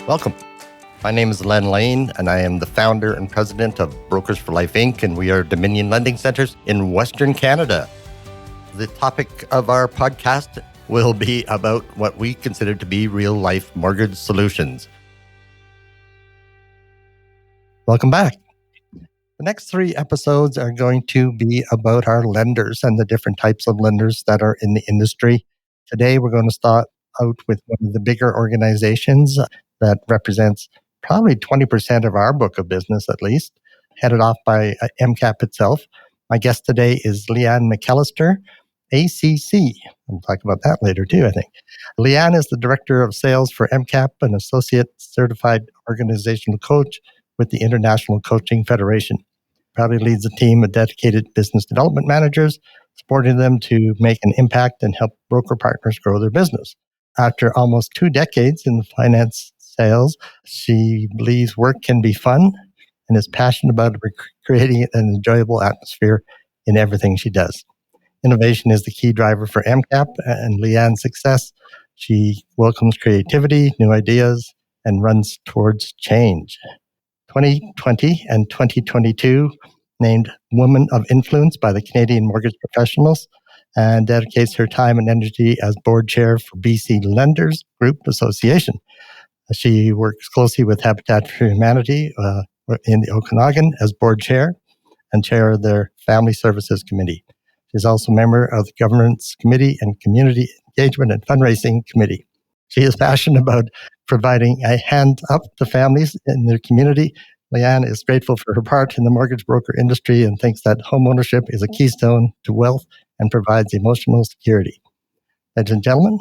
Welcome. My name is Len Lane, and I am the founder and president of Brokers for Life, Inc., and we are Dominion Lending Centers in Western Canada. The topic of our podcast will be about what we consider to be real-life mortgage solutions. Welcome back. The next 3 episodes are going to be about our lenders and the different types of lenders that are in the industry. Today, we're going to start out with one of the bigger organizations that represents probably 20% of our book of business, at least, headed off by MCAP itself. My guest today is Leanne McEllister, ACC. We'll talk about that later too, I think. Leanne is the Director of Sales for MCAP, an Associate Certified Organizational Coach with the International Coaching Federation. Proudly leads a team of dedicated business development managers, supporting them to make an impact and help broker partners grow their business. After almost 2 decades in finance sales, she believes work can be fun and is passionate about creating an enjoyable atmosphere in everything she does. Innovation is the key driver for MCAP and Leanne's success. She welcomes creativity, new ideas, and runs towards change. 2020 and 2022 named Woman of Influence by the Canadian Mortgage Professionals, and dedicates her time and energy as board chair for BC Lenders Group Association. She works closely with Habitat for Humanity in the Okanagan as board chair and chair of their Family Services Committee. She's also a member of the Governance Committee and Community Engagement and Fundraising Committee. She is passionate about providing a hand up to families in their community. Leanne is grateful for her part in the mortgage broker industry and thinks that homeownership is a keystone to wealth and provides emotional security. Ladies and gentlemen,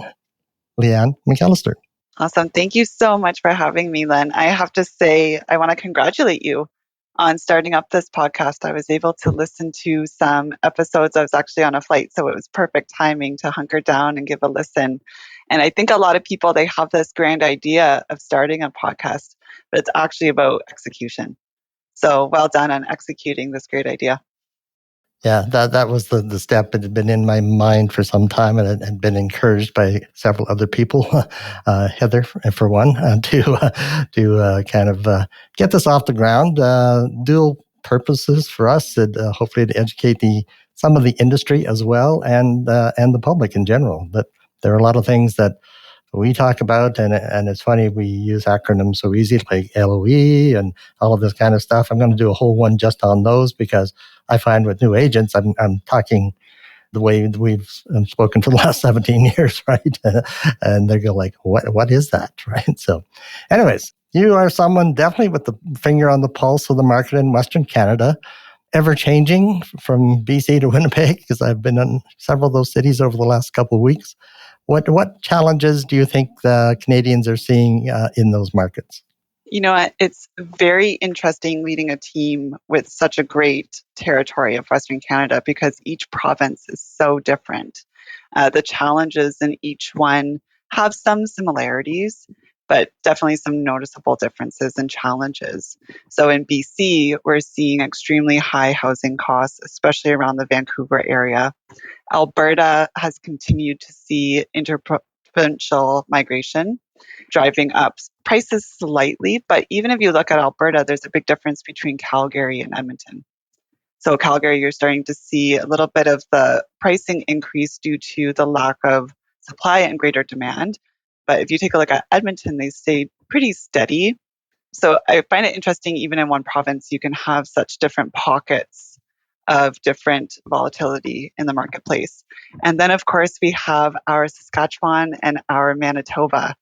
Leanne McEllister. Awesome. Thank you so much for having me, Len. I have to say, I want to congratulate you on starting up this podcast. I was able to listen to some episodes. I was actually on a flight, so it was perfect timing to hunker down and give a listen. And I think a lot of people, they have this grand idea of starting a podcast, but it's actually about execution. So well done on executing this great idea. Yeah, that was the step. It had been in my mind for some time, and it had been encouraged by several other people, Heather for one, to kind of get this off the ground. Dual purposes for us, and hopefully to educate some of the industry as well, and the public in general. But there are a lot of things that we talk about, and it's funny, we use acronyms so easy, like LOE and all of this kind of stuff. I'm going to do a whole one just on those, because I find with new agents, I'm talking the way we've spoken for the last 17 years, right? And they go like, what is that, right? So anyways, you are someone definitely with the finger on the pulse of the market in Western Canada, ever changing from BC to Winnipeg, because I've been in several of those cities over the last couple of weeks. What challenges do you think the Canadians are seeing in those markets? You know what? It's very interesting leading a team with such a great territory of Western Canada, because each province is so different. The challenges in each one have some similarities, but definitely some noticeable differences and challenges. So in BC, we're seeing extremely high housing costs, especially around the Vancouver area. Alberta has continued to see interprovincial migration, driving up prices slightly. But even if you look at Alberta, there's a big difference between Calgary and Edmonton. So Calgary, you're starting to see a little bit of the pricing increase due to the lack of supply and greater demand. But if you take a look at Edmonton, they stayed pretty steady. So I find it interesting, even in one province, you can have such different pockets of different volatility in the marketplace. And then, of course, we have our Saskatchewan and our Manitoba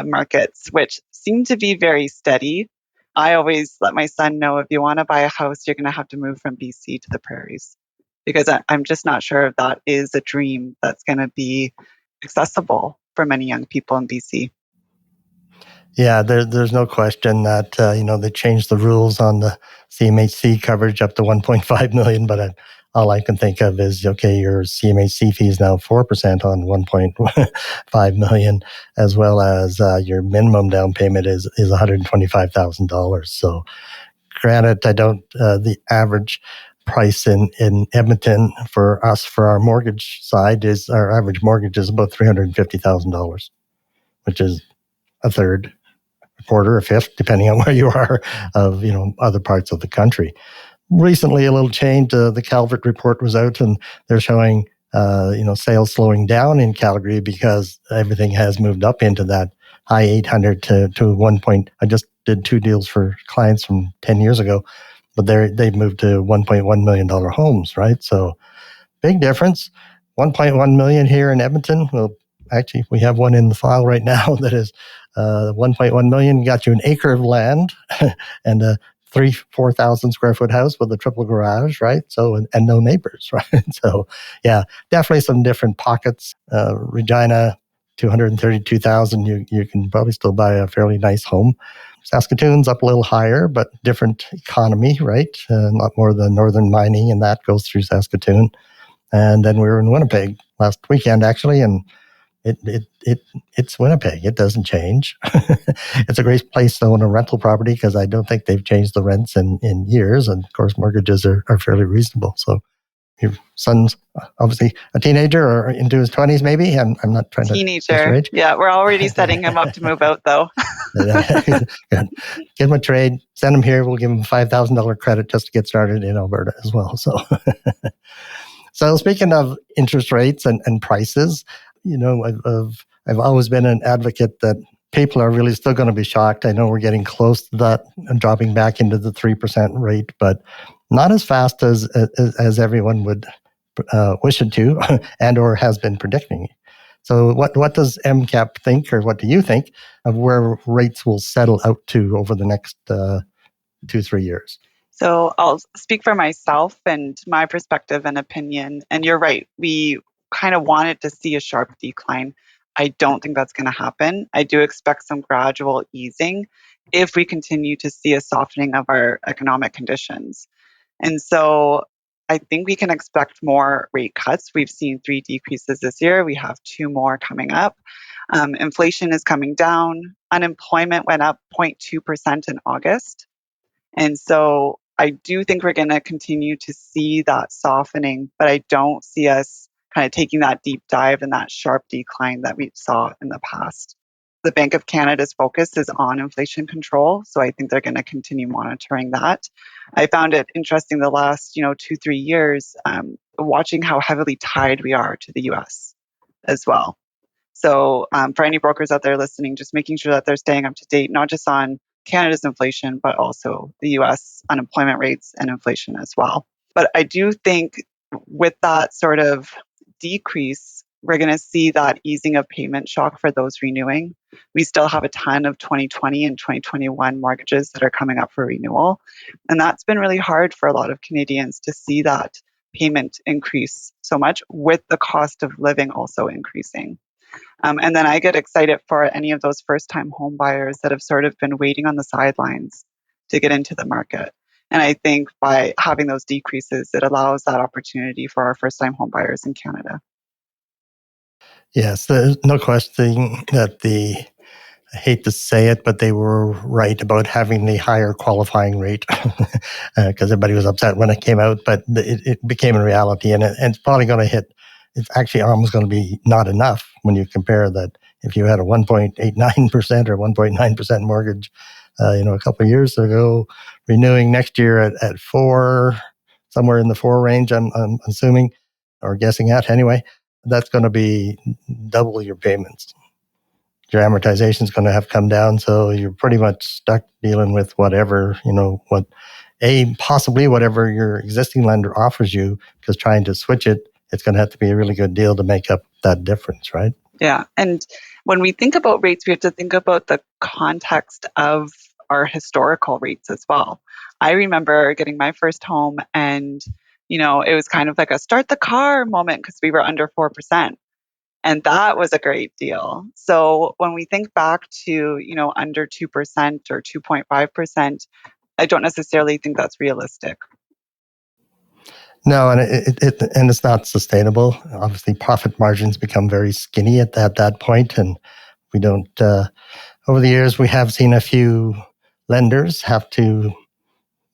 markets, which seem to be very steady. I always let my son know, if you want to buy a house, you're going to have to move from BC to the Prairies, because I'm just not sure if that is a dream that's going to be accessible for many young people in BC. Yeah, there's no question that they changed the rules on the CMHC coverage up to 1.5 million, but all I can think of is, okay, your CMHC fee is now 4% on 1.5 million, as well as your minimum down payment is $125,000. So, granted, the average price in Edmonton for us, for our mortgage side, is our average mortgage is about $350,000. which is a third, a quarter, a fifth, depending on where you are, of other parts of the country. Recently, a little change. The Calvert report was out, and they're showing sales slowing down in Calgary because everything has moved up into that high 800 to 1 point. I just did 2 deals for clients from 10 years ago, but they've moved to $1.1 million homes, right? So big difference. 1.1 million here in Edmonton. Well, actually, we have one in the file right now that is 1.1 million. Got you an acre of land and a 4,000 square foot house with a triple garage, right? So, and no neighbors, right? So, yeah, definitely some different pockets. Regina, 232,000. You can probably still buy a fairly nice home. Saskatoon's up a little higher, but different economy, right? Not more the northern mining, and that goes through Saskatoon. And then we were in Winnipeg last weekend, actually, and it's Winnipeg. It doesn't change. It's a great place to own a rental property because I don't think they've changed the rents in years. And of course, mortgages are fairly reasonable. So your son's obviously a teenager or into his 20s, maybe. I'm not trying to guess your age. Yeah, we're already setting him up to move out, though. Give him a trade, send him here. We'll give him $5,000 credit just to get started in Alberta as well. So speaking of interest rates and prices, I've always been an advocate that people are really still going to be shocked. I know we're getting close to that and dropping back into the 3% rate, but not as fast as everyone would wish it to and or has been predicting. So what does MCAP think, or what do you think of where rates will settle out to over the next 2-3 years? So I'll speak for myself and my perspective and opinion. And you're right, we kind of wanted to see a sharp decline. I don't think that's going to happen. I do expect some gradual easing if we continue to see a softening of our economic conditions. And so I think we can expect more rate cuts. We've seen 3 decreases this year. We have 2 more coming up. Inflation is coming down. Unemployment went up 0.2% in August. And so I do think we're going to continue to see that softening, but I don't see us kind of taking that deep dive and that sharp decline that we saw in the past. The Bank of Canada's focus is on inflation control, so I think they're going to continue monitoring that. I found it interesting the last 2-3 years, watching how heavily tied we are to the US as well. So for any brokers out there listening, just making sure that they're staying up to date, not just on Canada's inflation, but also the US unemployment rates and inflation as well. But I do think with that sort of decrease, we're going to see that easing of payment shock for those renewing. We still have a ton of 2020 and 2021 mortgages that are coming up for renewal. And that's been really hard for a lot of Canadians to see that payment increase so much, with the cost of living also increasing. And then I get excited for any of those first-time home buyers that have sort of been waiting on the sidelines to get into the market. And I think by having those decreases, it allows that opportunity for our first-time home buyers in Canada. Yes, there's no question that I hate to say it, but they were right about having the higher qualifying rate because everybody was upset when it came out, but it became a reality, and it's probably going to hit. It's actually almost going to be not enough when you compare that if you had a 1.89% or 1.9% mortgage, a couple of years ago, renewing next year at 4, somewhere in the 4 range, I'm assuming, or guessing at anyway, that's going to be double your payments. Your amortization is going to have come down, so you're pretty much stuck dealing with whatever, possibly whatever your existing lender offers you, because trying to switch it, it's going to have to be a really good deal to make up that difference, right? Yeah. And when we think about rates, we have to think about the context of our historical rates as well. I remember getting my first home and, it was kind of like a start the car moment because we were under 4%. And that was a great deal. So when we think back to, under 2% or 2.5%, I don't necessarily think that's realistic. No, and it's not sustainable. Obviously, profit margins become very skinny at that point, and we don't. Over the years, we have seen a few lenders have to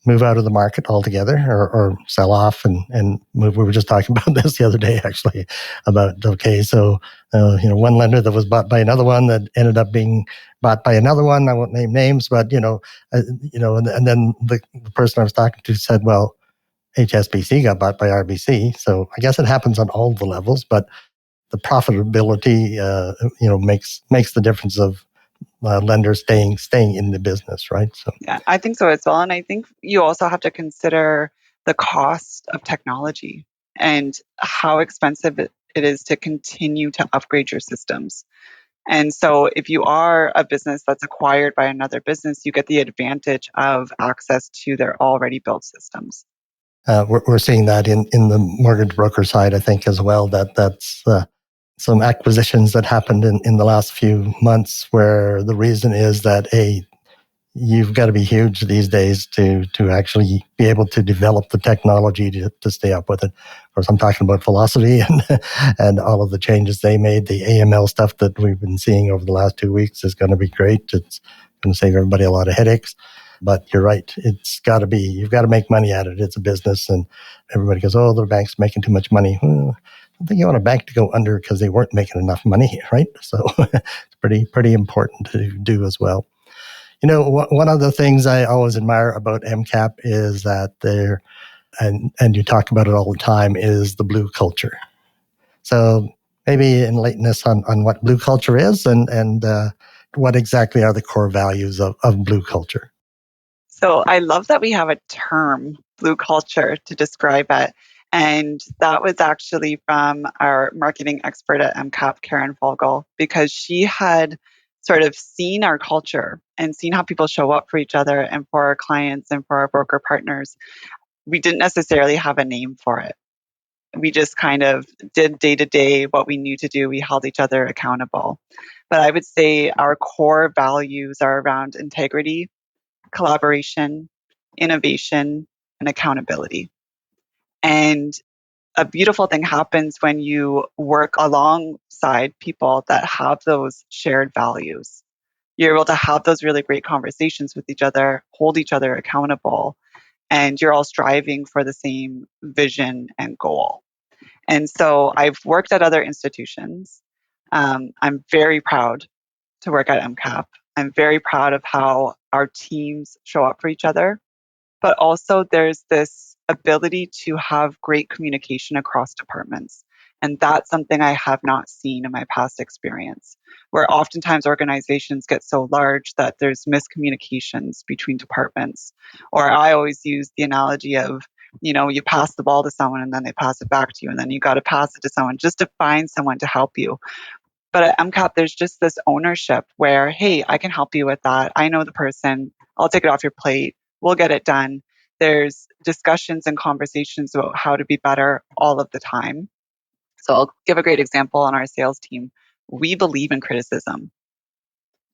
move out of the market altogether or sell off and move. We were just talking about this the other day, actually, about, okay, so, one lender that was bought by another one that ended up being bought by another one. I won't name names, but, and then the person I was talking to said, well, HSBC got bought by RBC. So I guess it happens on all the levels, but the profitability, makes the difference of lenders staying in the business, right? So yeah, I think so as well. And I think you also have to consider the cost of technology and how expensive it is to continue to upgrade your systems. And so if you are a business that's acquired by another business, you get the advantage of access to their already built systems. we're seeing that in the mortgage broker side, I think, as well. That's some acquisitions that happened in the last few months, where the reason is that you've got to be huge these days to actually be able to develop the technology to stay up with it. Of course, I'm talking about philosophy and all of the changes they made. The AML stuff that we've been seeing over the last 2 weeks is going to be great. It's going to save everybody a lot of headaches. But you're right. You've got to make money at it. It's a business, and everybody goes, oh, the bank's making too much money. Well, I think you want a bank to go under because they weren't making enough money, right? So it's pretty important to do as well. One of the things I always admire about MCAP is that and you talk about it all the time, is the blue culture. So maybe enlighten us on what blue culture is and what exactly are the core values of blue culture. So I love that we have a term, blue culture, to describe it. And that was actually from our marketing expert at MCAP, Karen Vogel, because she had sort of seen our culture and seen how people show up for each other and for our clients and for our broker partners. We didn't necessarily have a name for it. We just kind of did day to day what we knew to do. We held each other accountable. But I would say our core values are around integrity, collaboration, innovation, and accountability. And a beautiful thing happens when you work alongside people that have those shared values. You're able to have those really great conversations with each other, hold each other accountable, and you're all striving for the same vision and goal. And so I've worked at other institutions. I'm very proud to work at MCAP. I'm very proud of how our teams show up for each other, but also there's this ability to have great communication across departments. And that's something I have not seen in my past experience, where oftentimes organizations get so large that there's miscommunications between departments. Or I always use the analogy of, you pass the ball to someone and then they pass it back to you, and then you got to pass it to someone just to find someone to help you. But at MCAP, there's just this ownership where, hey, I can help you with that. I know the person. I'll take it off your plate. We'll get it done. There's discussions and conversations about how to be better all of the time. So I'll give a great example on our sales team. We believe in criticism,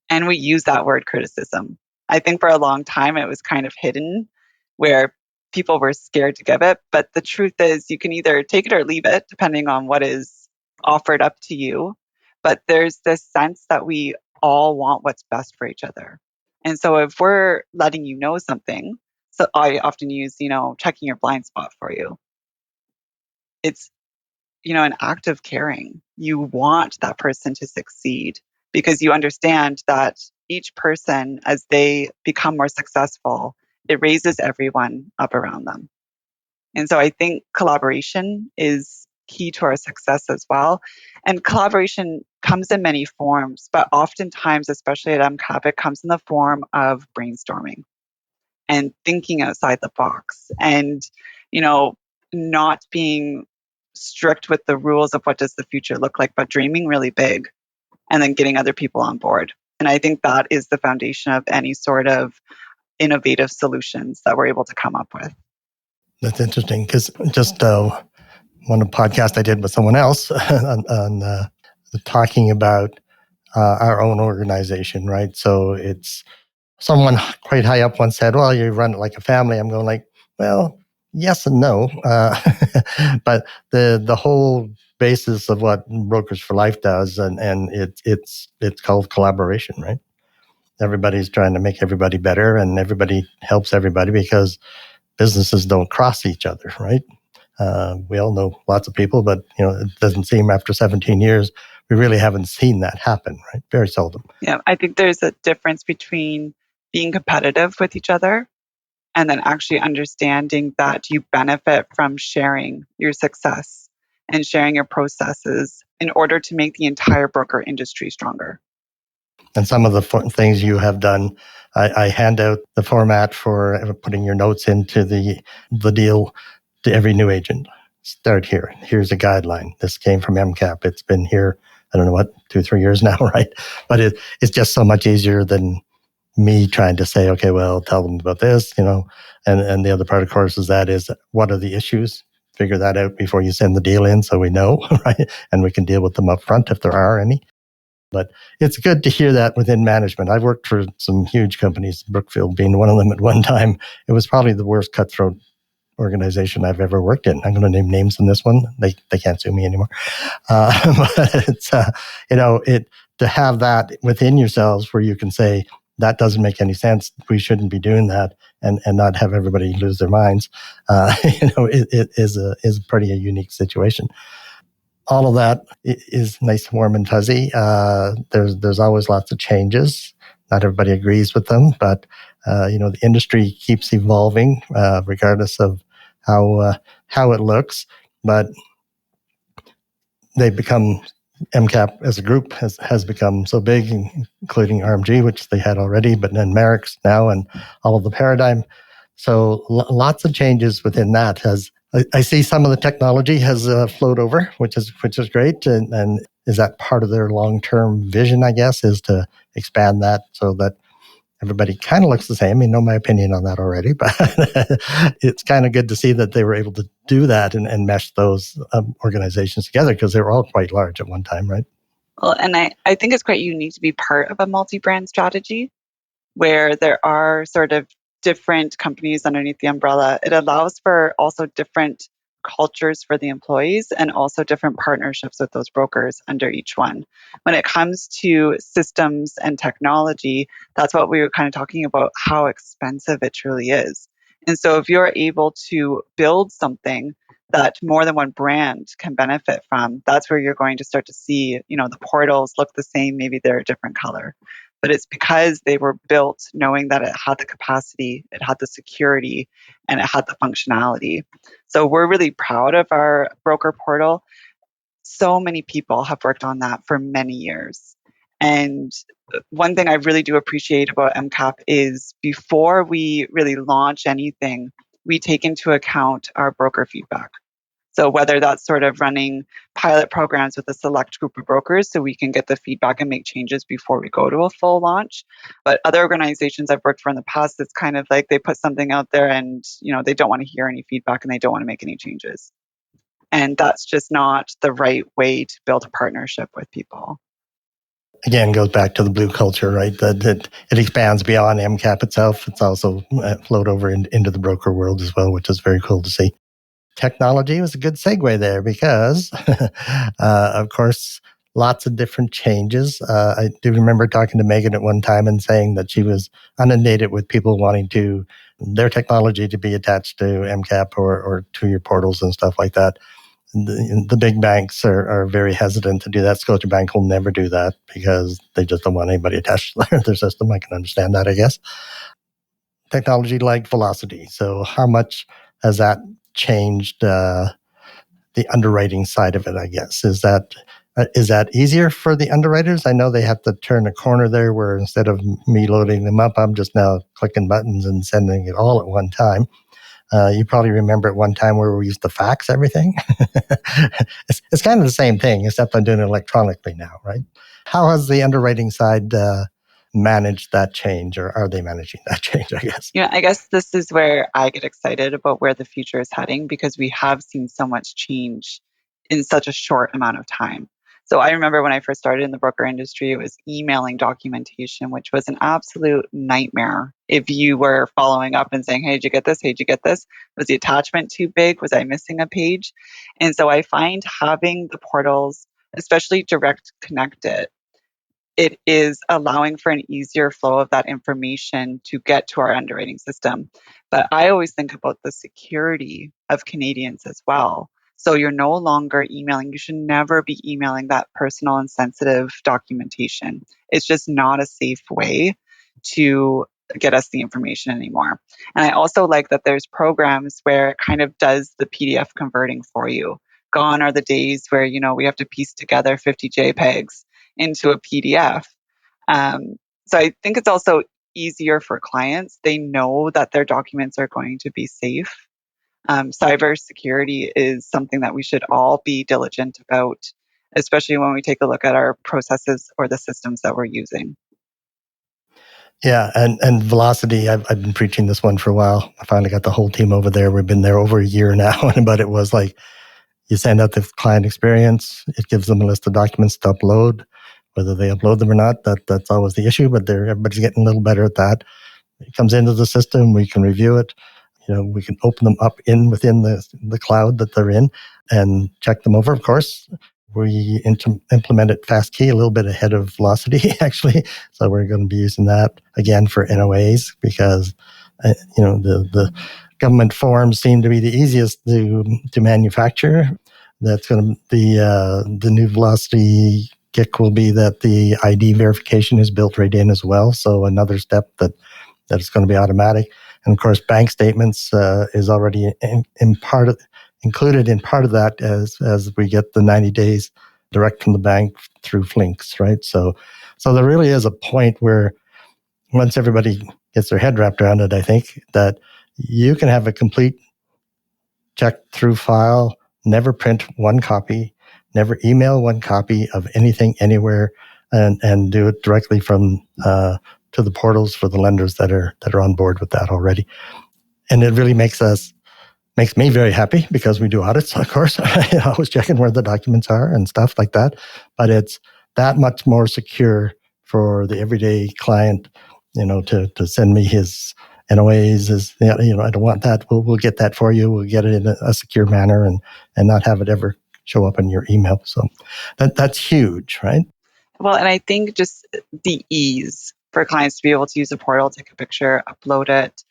and we use that word criticism. I think for a long time it was kind of hidden, where people were scared to give it. But the truth is, you can either take it or leave it, depending on what is offered up to you. But there's this sense that we all want what's best for each other. And so if we're letting you know something, so I often use, checking your blind spot for you. It's, an act of caring. You want that person to succeed because you understand that each person, as they become more successful, it raises everyone up around them. And so I think collaboration is key to our success as well. And collaboration comes in many forms, but oftentimes, especially at MCAP, it comes in the form of brainstorming and thinking outside the box and, not being strict with the rules of what does the future look like, but dreaming really big and then getting other people on board. And I think that is the foundation of any sort of innovative solutions that we're able to come up with. That's interesting, because just one podcast I did with someone else on talking about our own organization, right? So it's someone quite high up once said, well, you run it like a family. I'm going like, well, yes and no. But the whole basis of what Brokers for Life does, and it's called collaboration, right? everybody's trying to make everybody better, and everybody helps everybody because businesses don't cross each other, right? We all know lots of people, but it doesn't seem after 17 years we really haven't seen that happen, right? Very seldom. Yeah, I think there's a difference between being competitive with each other and then actually understanding that you benefit from sharing your success and sharing your processes in order to make the entire broker industry stronger. And some of the things you have done, I hand out the format for putting your notes into the deal to every new agent. Start here. Here's a guideline. This came from MCAP. It's been here, I don't know what, 2-3 years now, right? But it's just so much easier than me trying to say, okay, well, tell them about this, and the other part, of course, is what are the issues? Figure that out before you send the deal in so we know, right? And we can deal with them up front if there are any. But it's good to hear that within management. I've worked for some huge companies, Brookfield being one of them at one time. It was probably the worst cutthroat organization I've ever worked in. I'm going to name names in this one. They can't sue me anymore. But it's, to have that within yourselves where you can say, that doesn't make any sense. We shouldn't be doing that, and not have everybody lose their minds. It is a pretty a unique situation. All of that is nice, warm, and fuzzy. There's always lots of changes. Not everybody agrees with them, but the industry keeps evolving, regardless of how it looks. But they've become MCAP as a group has become so big, including RMG, which they had already, but then Merrick's now, and all of the paradigm. So lots of changes within that. I see some of the technology has flowed over, which is great, and is that part of their long-term vision? I guess is to expand that so that everybody kind of looks the same. You know my opinion on that already, but it's kind of good to see that they were able to do that and mesh those organizations together, because they were all quite large at one time, right? Well, and I think it's quite unique to be part of a multi-brand strategy where there are sort of different companies underneath the umbrella. It allows for also different cultures for the employees and also different partnerships with those brokers under each one. When it comes to systems and technology, that's what we were kind of talking about, how expensive it truly is. And so if you're able to build something that more than one brand can benefit from, that's where you're going to start to see, the portals look the same, maybe they're a different color. But it's because they were built knowing that it had the capacity, it had the security, and it had the functionality. So we're really proud of our broker portal. So many people have worked on that for many years. And one thing I really do appreciate about MCAP is before we really launch anything, we take into account our broker feedback. So whether that's sort of running pilot programs with a select group of brokers so we can get the feedback and make changes before we go to a full launch. But other organizations I've worked for in the past, it's kind of like they put something out there and, they don't want to hear any feedback and they don't want to make any changes. And that's just not the right way to build a partnership with people. Again, goes back to the blue culture, right? That it expands beyond MCAP itself. It's also flowed over into the broker world as well, which is very cool to see. Technology was a good segue there because, of course, lots of different changes. I do remember talking to Megan at one time and saying that she was inundated with people wanting their technology to be attached to MCAP or to your portals and stuff like that. The big banks are very hesitant to do that. Scotiabank will never do that because they just don't want anybody attached to their system. I can understand that, I guess. Technology like velocity. So how much has that changed the underwriting side of it, I guess? Is that easier for the underwriters? I know they have to turn a corner there where instead of me loading them up, I'm just now clicking buttons and sending it all at one time. You probably remember at one time where we used to fax everything. It's kind of the same thing, except I'm doing it electronically now, right? How has the underwriting side managed that change, or are they managing that change, I guess? I guess this is where I get excited about where the future is heading because we have seen so much change in such a short amount of time. So I remember when I first started in the broker industry, it was emailing documentation, which was an absolute nightmare. If you were following up and saying, hey, did you get this? Hey, did you get this? Was the attachment too big? Was I missing a page? And so I find having the portals, especially direct connected, it is allowing for an easier flow of that information to get to our underwriting system. But I always think about the security of Canadians as well. So you're no longer emailing. You should never be emailing that personal and sensitive documentation. It's just not a safe way to get us the information anymore. And I also like that there's programs where it kind of does the PDF converting for you. Gone are the days where, we have to piece together 50 JPEGs into a PDF. So I think it's also easier for clients. They know that their documents are going to be safe. Cybersecurity is something that we should all be diligent about, especially when we take a look at our processes or the systems that we're using. Yeah, and velocity, I've been preaching this one for a while. I finally got the whole team over there. We've been there over a year now, but it was like you send out the client experience. It gives them a list of documents to upload. Whether they upload them or not, that's always the issue, but everybody's getting a little better at that. It comes into the system. We can review it. We can open them up within the cloud that they're in and check them over, of course. We implemented FastKey a little bit ahead of Velocity, actually. So we're going to be using that again for NOAs because, the government forms seem to be the easiest to manufacture. That's going to be the new Velocity kick will be that the ID verification is built right in as well. So another step that is going to be automatic. And of course, bank statements is already included in part of that as we get the 90 days direct from the bank through Flinks, right? So there really is a point where once everybody gets their head wrapped around it, I think that you can have a complete check through file, never print one copy, never email one copy of anything anywhere, and do it directly from to the portals for the lenders that are on board with that already. And it really makes me very happy because we do audits, of course. Always checking where the documents are and stuff like that. But it's that much more secure for the everyday client, to send me his NOAs I don't want that. We'll get that for you. We'll get it in a secure manner and not have it ever show up in your email. So that's huge, right? Well, and I think just the ease for clients to be able to use a portal, take a picture, upload it.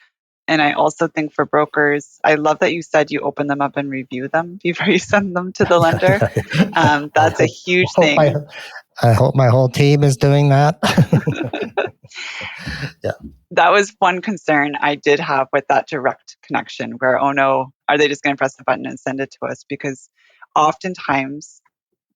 And I also think for brokers, I love that you said you open them up and review them before you send them to the lender. That's a huge thing. I hope my whole team is doing that. Yeah. That was one concern I did have with that direct connection where, oh no, are they just going to press the button and send it to us? Because oftentimes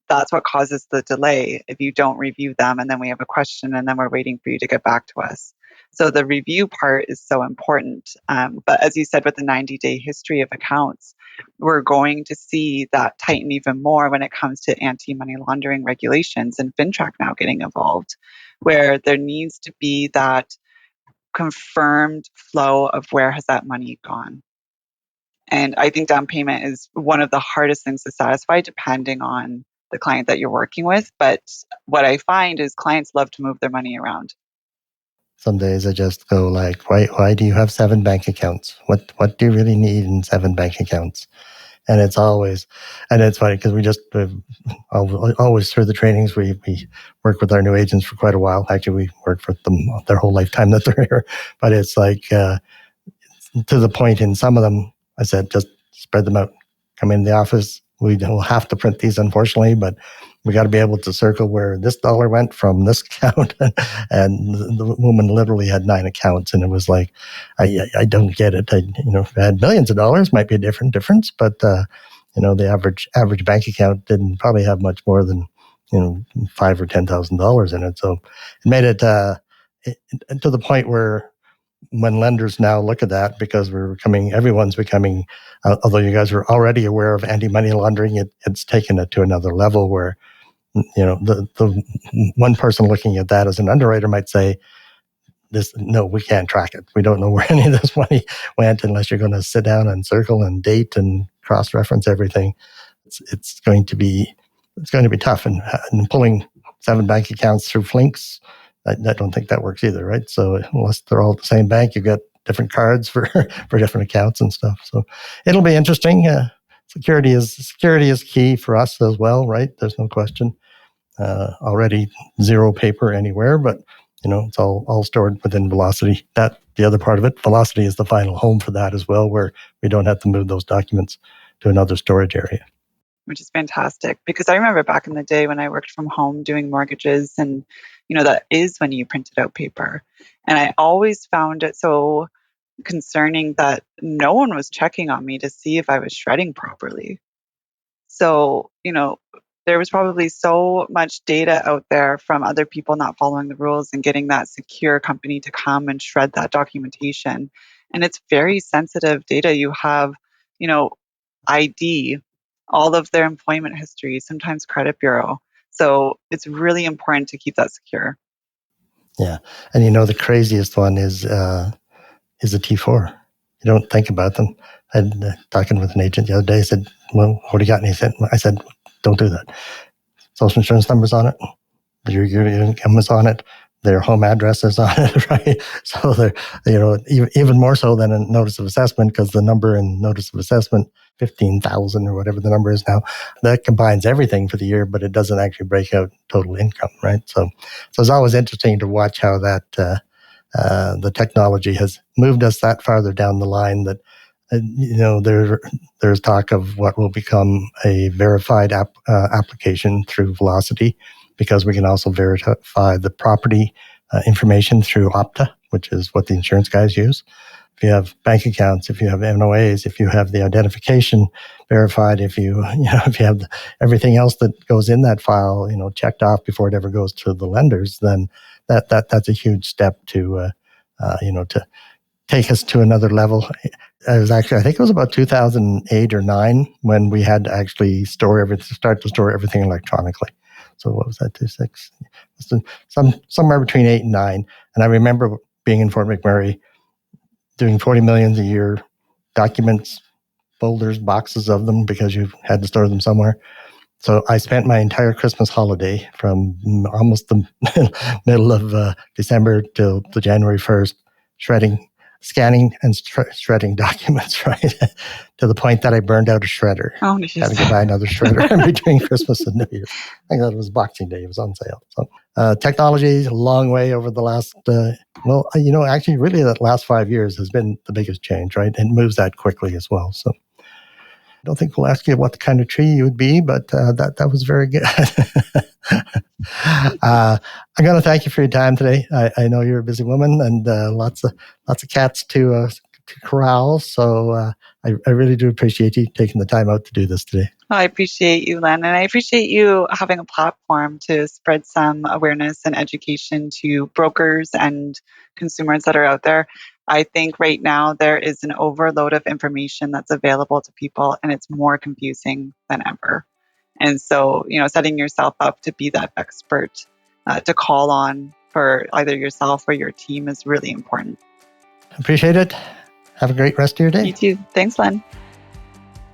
that's what causes the delay if you don't review them and then we have a question and then we're waiting for you to get back to us. So the review part is so important. But as you said, with the 90-day history of accounts, we're going to see that tighten even more when it comes to anti-money laundering regulations and FinTrack now getting involved, where there needs to be that confirmed flow of where has that money gone. And I think down payment is one of the hardest things to satisfy depending on the client that you're working with. But what I find is clients love to move their money around. Some days I just go like, why do you have 7 bank accounts? What do you really need in 7 bank accounts? And it's funny because we just always through the trainings we work with our new agents for quite a while. Actually, we work for them their whole lifetime that they're here. But it's like to the point in some of them, I said just spread them out. Come in the office. We will have to print these, unfortunately, but we got to be able to circle where this dollar went from this account. And the woman literally had 9 accounts, and it was like, I don't get it. If I had millions of dollars, might be a different difference, but the average bank account didn't probably have much more than $5,000 or $10,000 in it. So it made it to the point where when lenders now look at that, because everyone's becoming, although you guys are already aware of anti-money laundering, it's taken it to another level where, the one person looking at that as an underwriter might say, no, we can't track it. We don't know where any of this money went unless you're going to sit down and circle and date and cross-reference everything. It's going to be tough. And pulling 7 bank accounts through Flinks, I don't think that works either, right? So unless they're all at the same bank, you've got different cards for different accounts and stuff. So it'll be interesting. Security is key for us as well, right? There's no question. already zero paper anywhere, but it's all stored within Velocity. That the other part of it, Velocity is the final home for that as well, where we don't have to move those documents to another storage area. Which is fantastic, because I remember back in the day when I worked from home doing mortgages, and that is when you printed out paper. And I always found it so concerning that no one was checking on me to see if I was shredding properly. So, there was probably so much data out there from other people not following the rules and getting that secure company to come and shred that documentation. And it's very sensitive data. You have, ID, all of their employment history, sometimes credit bureau. So it's really important to keep that secure. Yeah. And the craziest one is a T4. You don't think about them. I had talking with an agent the other day. I said, well, what do you got? And he said, I said, don't do that. Social insurance numbers on it. Your income is on it. Their home address is on it, right? So they're, even more so than a notice of assessment, because the number in notice of assessment, 15,000 or whatever the number is now, that combines everything for the year, but it doesn't actually break out total income, right? So it's always interesting to watch how that the technology has moved us that farther down the line that there's talk of what will become a verified application through Velocity, because we can also verify the property information through Opta, which is what the insurance guys use. If you have bank accounts, if you have NOAs, if you have the identification verified, if you have everything else that goes in that file, checked off before it ever goes to the lenders, then that's a huge step to to take us to another level. I think it was about 2008 or 9 when we had to actually start to store everything electronically. So what was that, 26? Somewhere between 8 and 9. And I remember being in Fort McMurray, doing 40 million a year, documents, folders, boxes of them, because you had to store them somewhere. So I spent my entire Christmas holiday from almost the middle of December till the January 1st, scanning and shredding documents, right? To the point that I burned out a shredder. Oh, Had to go buy another shredder in between Christmas and New Year. I think that was Boxing Day. It was on sale. So technology is a long way over the last, actually really that last 5 years has been the biggest change, right? And moves that quickly as well. So I don't think we'll ask you what kind of tree you would be, but that was very good. I'm going to thank you for your time today. I know you're a busy woman, and lots of cats to corral. So I really do appreciate you taking the time out to do this today. I appreciate you, Len, and I appreciate you having a platform to spread some awareness and education to brokers and consumers that are out there. I think right now there is an overload of information that's available to people, and it's more confusing than ever. And so, setting yourself up to be that expert to call on for either yourself or your team is really important. Appreciate it. Have a great rest of your day. You too. Thanks, Len.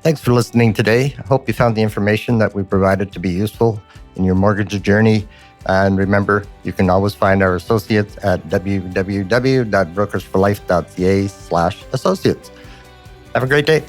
Thanks for listening today. I hope you found the information that we provided to be useful in your mortgage journey. And remember, you can always find our associates at www.brokersforlife.ca/associates. Have a great day.